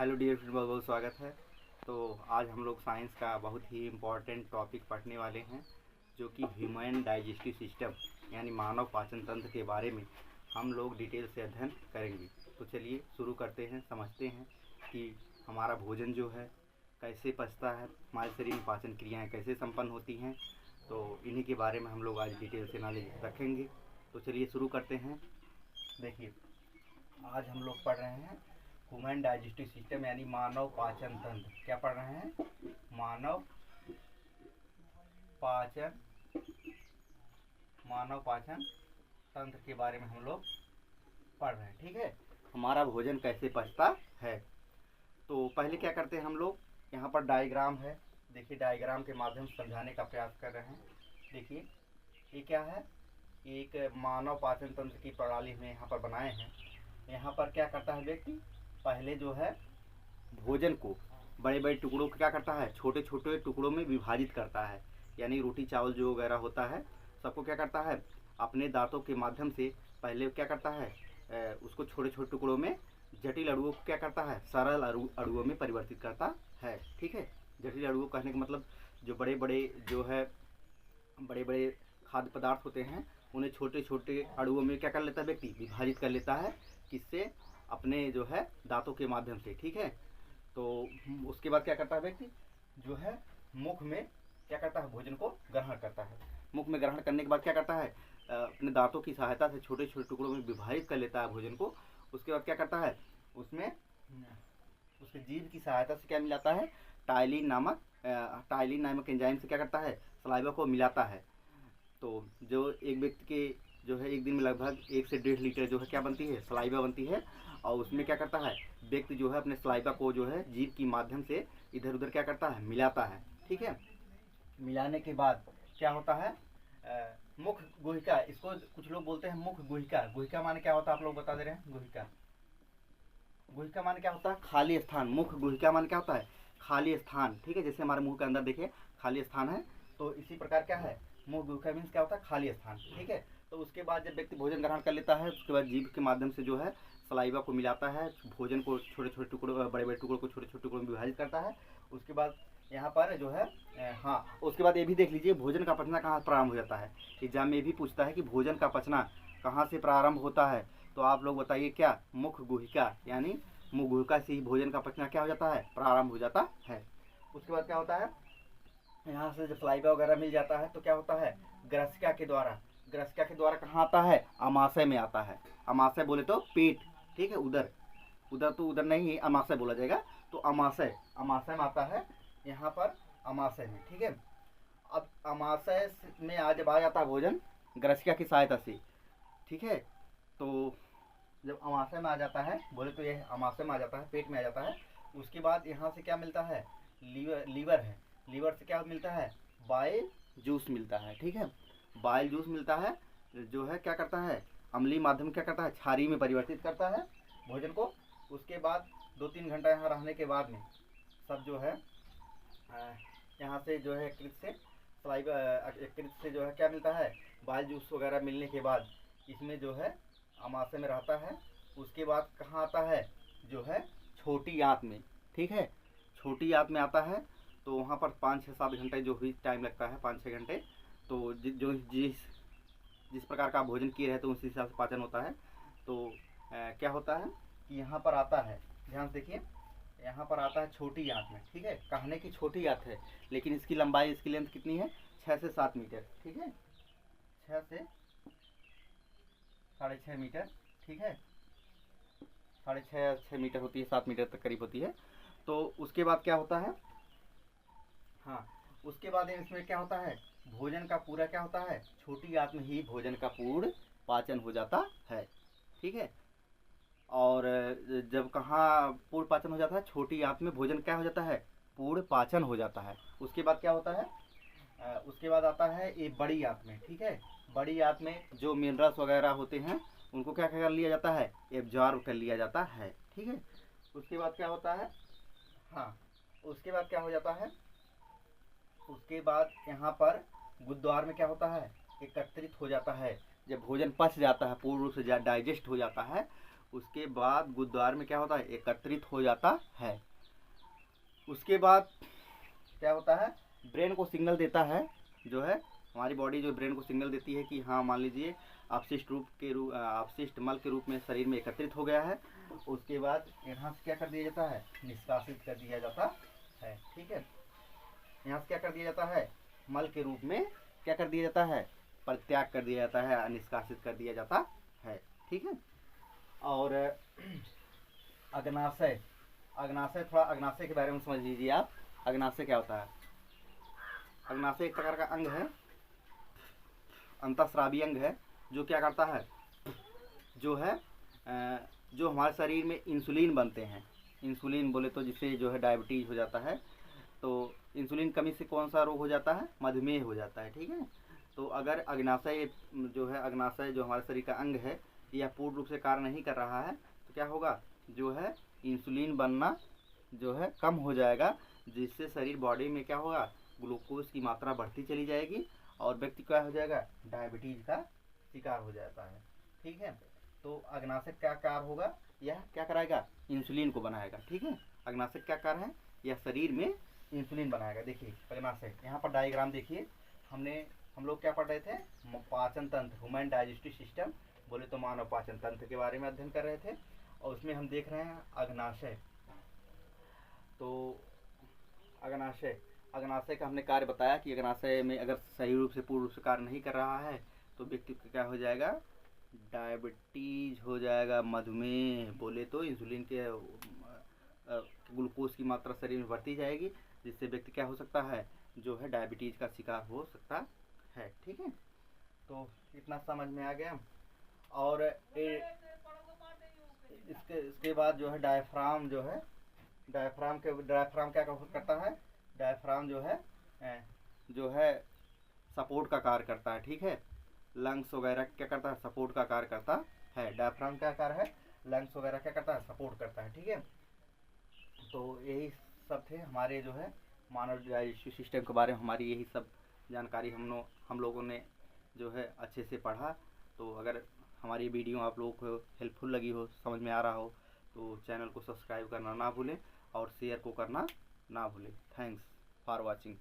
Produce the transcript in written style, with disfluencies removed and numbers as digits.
Hello dear friend, बहुत बहुत स्वागत है। तो आज हम लोग साइंस का बहुत ही इम्पॉर्टेंट टॉपिक पढ़ने वाले हैं, जो कि ह्यूमन डाइजेस्टिव सिस्टम यानी मानव पाचन तंत्र के बारे में हम लोग डिटेल से अध्ययन करेंगे। तो चलिए शुरू करते हैं, समझते हैं कि हमारा भोजन जो है कैसे पचता है, हमारे शरीर में पाचन क्रियाएँ कैसे संपन्न होती हैं। तो इन्हीं के बारे में हम लोग आज डिटेल से नॉलेज रखेंगे। तो चलिए शुरू करते हैं। देखिए, आज हम लोग पढ़ रहे हैं ह्यूमन डाइजेस्टिव सिस्टम यानी मानव पाचन तंत्र। क्या पढ़ रहे हैं? मानव पाचन तंत्र के बारे में हम लोग पढ़ रहे हैं। ठीक है, हमारा भोजन कैसे पचता है। तो पहले क्या करते हैं हम लोग, यहाँ पर डायग्राम है। देखिए, डायग्राम के माध्यम से समझाने का प्रयास कर रहे हैं। देखिए, ये क्या है, एक मानव पाचन तंत्र की प्रणाली में यहाँ पर बनाए हैं। यहाँ पर क्या करता है व्यक्ति, पहले जो है भोजन को बड़े बड़े टुकड़ों को क्या करता है, छोटे छोटे टुकड़ों में विभाजित करता है। यानी रोटी चावल जो वगैरह होता है सबको क्या करता है, अपने दांतों के माध्यम से पहले क्या करता है, उसको छोटे छोटे टुकड़ों में जटिल अणुओं को क्या करता है, सरल अणुओं में परिवर्तित करता है। ठीक है, जटिल अणुओं कहने का मतलब जो बड़े बड़े खाद्य पदार्थ होते हैं उन्हें छोटे छोटे अणुओं में क्या कर लेता है व्यक्ति, विभाजित कर लेता है। किससे? अपने जो है दांतों के माध्यम से। ठीक है, तो उसके बाद क्या करता है व्यक्ति, जो है मुख में क्या करता है, भोजन को ग्रहण करता है। मुख में ग्रहण करने के बाद क्या करता है, अपने दांतों की सहायता से छोटे छोटे टुकड़ों में विभाजित कर लेता है भोजन को। उसके बाद क्या करता है, उसमें उसके जीभ की सहायता से क्या मिलाता है, टाइलिन नामक एंजाइम से क्या करता है, सलाइवा को मिलाता है। तो जो एक व्यक्ति के जो है एक दिन में लगभग 1 से 1.5 लीटर जो है क्या बनती है, सलाइवा बनती है। और उसमें क्या करता है व्यक्ति, जो है अपने सलाइवा को जो है जीभ की माध्यम से इधर उधर क्या करता है, मिलाता है। ठीक है, मिलाने के बाद क्या होता है, मुख गुहिका, इसको कुछ लोग बोलते हैं मुख गुहिका। गुहिका माने क्या होता है, आप लोग बता दे रहे हैं। गुहिका माने क्या होता है, खाली स्थान। मुख गुहिका माने क्या होता है, खाली स्थान। ठीक है, जैसे हमारे मुंह के अंदर देखिए खाली स्थान है, तो इसी प्रकार क्या है, मुख गुहिका मीन्स क्या होता है, खाली स्थान। ठीक है, तो उसके बाद जब व्यक्ति भोजन ग्रहण कर लेता है, उसके बाद जीभ के माध्यम से जो है सलाइवा को मिलाता है, भोजन को छोटे छोटे टुकड़ों, बड़े बड़े टुकड़ों को छोटे छोटे टुकड़ों में विभाजित करता है। उसके बाद यहाँ पर जो है उसके बाद ये भी देख लीजिए, भोजन का पचना कहाँ प्रारंभ हो जाता है। एग्जाम में भी पूछता है कि भोजन का पचना कहाँ से प्रारंभ होता है। तो आप लोग बताइए क्या, मुख गुहिका यानी मुख गुहिका से ही भोजन का पचना क्या हो जाता है, प्रारंभ हो जाता है। उसके बाद क्या होता है, यहाँ से जब सलाइवा वगैरह मिल जाता है तो क्या होता है, ग्रसिका के द्वारा कहाँ आता है, अमाशय में आता है। अमाशय बोले तो पेट। ठीक है, उधर नहीं, अमाशय बोला जाएगा। तो अमाशय में आता है, यहाँ पर अमाशय में। ठीक है, अब अमाशय में जब आ जाता है भोजन ग्रसिका की सहायता से। ठीक है, तो जब अमाशय में आ जाता है, बोले तो ये अमाशय में आ जाता है, पेट में आ जाता है। उसके बाद यहाँ से क्या मिलता है, लीवर है। लीवर से क्या मिलता है, बाइल जूस मिलता है। ठीक है, बाइल जूस मिलता है, जो है क्या करता है, अम्लीय माध्यम क्या करता है, क्षारीय में परिवर्तित करता है भोजन को। उसके बाद 2-3 घंटा यहाँ रहने के बाद में सब जो है यहाँ से जो है कृत से जो है क्या मिलता है, बाइल जूस वगैरह मिलने के बाद इसमें जो है अमाशय में रहता है। उसके बाद कहाँ आता है, जो है छोटी आंत में। ठीक है, छोटी आंत में आता है, तो वहाँ पर 5-6-7 घंटे जो भी टाइम लगता है, 5-6 घंटे। तो जिस प्रकार का भोजन किए रहे तो उसी हिसाब से पाचन होता है। तो क्या होता है कि यहाँ पर आता है, ध्यान से देखिए, यहाँ पर आता है छोटी आंत में। ठीक है, कहने की छोटी आंत है, लेकिन इसकी लंबाई, इसकी लेंथ कितनी है, 6 से 7 मीटर। ठीक है, 6 से 6.5 मीटर। ठीक है, 6.5 मीटर होती है, 7 मीटर तक करीब होती है। तो उसके बाद क्या होता है, उसके बाद इसमें क्या होता है, भोजन का पूरा क्या होता है, छोटी आंत में ही भोजन का पूर्ण पाचन हो जाता है। ठीक है, और जब कहाँ पूर्ण पाचन हो जाता है, छोटी आंत में भोजन क्या हो जाता है, पूर्ण पाचन हो जाता है। उसके बाद क्या होता है, उसके बाद आता है ये बड़ी आंत में। ठीक है, बड़ी आंत में जो मिनरल्स वगैरह होते हैं उनको क्या कर लिया जाता है, एब्जॉर्ब कर लिया जाता है। ठीक है, उसके बाद क्या होता है, उसके बाद क्या हो जाता है, उसके बाद यहाँ पर गुद्वार में क्या होता है, एकत्रित हो जाता है। जब भोजन पच जाता है, पूर्ण रूप से डाइजेस्ट हो जाता है, उसके बाद गुरुद्वार में क्या होता है, एकत्रित हो जाता है। उसके बाद क्या होता है, ब्रेन को सिग्नल देता है, जो है हमारी बॉडी जो ब्रेन को सिग्नल देती है कि हाँ मान लीजिए अपशिष्ट मल के रूप में शरीर में एकत्रित हो गया है। उसके बाद यहाँ से क्या कर दिया जाता है, निष्कासित कर दिया जाता है। ठीक है, यहाँ से क्या कर दिया जाता है, मल के रूप में क्या कर दिया जाता है, परित्याग कर दिया जाता है, निष्कासित कर दिया जाता है। ठीक है, और अग्नाशय, थोड़ा अग्नाशय के बारे में समझ लीजिए आप। अग्नाशय क्या होता है, अग्नाशय एक प्रकार का अंग है, अंतःस्रावी अंग है, जो क्या करता है, जो हमारे शरीर में इंसुलिन बनते हैं, इंसुलिन बोले तो जिससे जो है डायबिटीज हो जाता है। तो इंसुलिन कमी से कौन सा रोग हो जाता है, मधुमेह हो जाता है। ठीक है, तो अगर अग्नाशय जो हमारे शरीर का अंग है, यह पूर्ण रूप से कार्य नहीं कर रहा है तो क्या होगा, जो है इंसुलिन बनना जो है कम हो जाएगा, जिससे शरीर बॉडी में क्या होगा, ग्लूकोज की मात्रा बढ़ती चली जाएगी और व्यक्ति क्या हो जाएगा, डायबिटीज का शिकार हो जाता है। ठीक है, तो अग्नाशय क्या कार्य होगा, यह क्या कराएगा, इंसुलिन को बनाएगा। ठीक है, अग्नाशय क्या कार्य है, यह शरीर में इंसुलिन बनाएगा। देखिए अग्नाशय, यहाँ पर डायग्राम देखिए, हम लोग क्या पढ़ रहे थे, पाचन तंत्र, ह्यूमन डाइजेस्टिव सिस्टम बोले तो मानव पाचन तंत्र के बारे में अध्ययन कर रहे थे, और उसमें हम देख रहे हैं अग्नाशय। तो अग्नाशय का हमने कार्य बताया कि अग्नाशय में अगर सही रूप से पूर्ण रूप से कार्य नहीं कर रहा है तो व्यक्ति को क्या हो जाएगा, डायबिटीज हो जाएगा, मधुमेह बोले तो इंसुलिन के ग्लूकोज की मात्रा शरीर में बढ़ती जाएगी, जिससे व्यक्ति क्या हो सकता है, जो है डायबिटीज का शिकार हो सकता है। ठीक है, तो इतना समझ में आ गया। और इसके बाद जो है डायफ्राम क्या करता है, डायफ्राम जो है सपोर्ट का कार्य करता है। ठीक है, लंग्स वगैरह क्या करता है, सपोर्ट का कार्य करता है। डायफ्राम क्या कार्य है, लंग्स वगैरह क्या करता है, सपोर्ट करता है। ठीक है, तो यही सब थे हमारे जो है मानव डाइजेस्टिव सिस्टम के बारे में, हमारी यही सब जानकारी हम लोगों ने जो है अच्छे से पढ़ा। तो अगर हमारी वीडियो आप लोगों को हेल्पफुल लगी हो, समझ में आ रहा हो, तो चैनल को सब्सक्राइब करना ना भूलें और शेयर को करना ना भूलें। Thanks for watching.